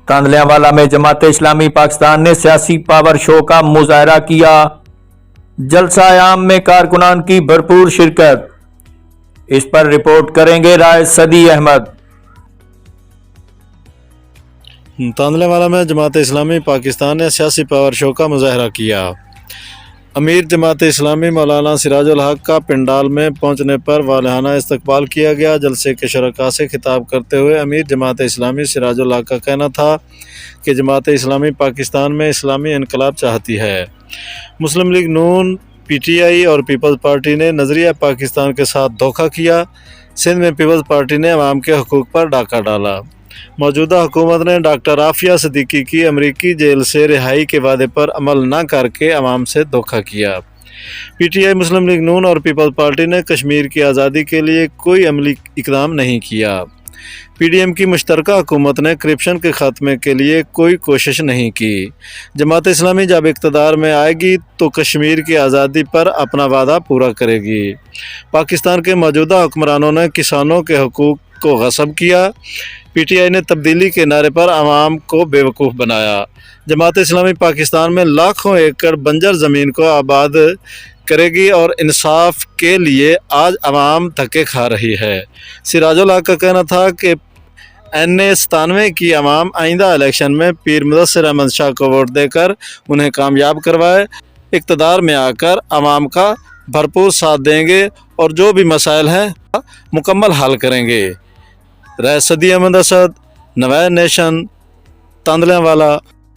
तांदलियावाला में जमात इस्लामी पाकिस्तान ने सियासी पावर शो का मुजाहरा किया। जलसा आयाम में कारकुनान की भरपूर शिरकत। इस पर रिपोर्ट करेंगे राय सदी अहमद। तांदलियावाला में जमात इस्लामी पाकिस्तान ने सियासी पावर शो का मुजाहरा किया। अमीर जमात इस्लामी मौलाना सिराजुल हक का पिंडाल में पहुंचने पर वालिहाना इस्तकबाल किया गया। जलसे के शुरका से खिताब करते हुए अमीर जमात इस्लामी सिराजुल हक का कहना था कि जमात इस्लामी पाकिस्तान में इस्लामी इनकलाब चाहती है। मुस्लिम लीग नून, PTI और पीपल्स पार्टी ने नज़रिया पाकिस्तान के साथ धोखा किया। सिंध में पीपल्स पार्टी ने अवाम के हकूक़ पर डाका डाला। मौजूदा हुकूमत ने डॉक्टर आफिया सिद्दीकी की अमरीकी जेल से रिहाई के वादे पर अमल न करके अवाम से धोखा किया। PTI, मुस्लिम लीग नून और पीपल्स पार्टी ने कश्मीर की आज़ादी के लिए कोई अमली इक़दाम नहीं किया। PDM की मुश्तरका हुकूमत ने करप्शन के ख़ात्मे के लिए कोई कोशिश नहीं की। जमात इस्लामी जब इक़्तिदार में आएगी तो कश्मीर की आज़ादी पर अपना वादा पूरा करेगी। पाकिस्तान के मौजूदा हुक्मरानों ने किसानों के हकूक़ को गस्ब किया। PTI ने तब्दीली के नारे पर आवाम को बेवकूफ़ बनाया। जमात इस्लामी पाकिस्तान में लाखों एकड़ बंजर ज़मीन को आबाद करेगी और इंसाफ के लिए आज आवाम धक्के खा रही है। सिराजुल हक का कहना था कि NA-97 की आवाम आइंदा इलेक्शन में पीर मुदस्सिर अहमद शाह को वोट देकर उन्हें कामयाब करवाए। इक़्तिदार में आकर आवाम का भरपूर साथ देंगे और जो भी मसाइल हैं मुकम्मल हल करेंगे। राय सदी अहमद असद, नवाज़ नेशन, तांदलियावाला।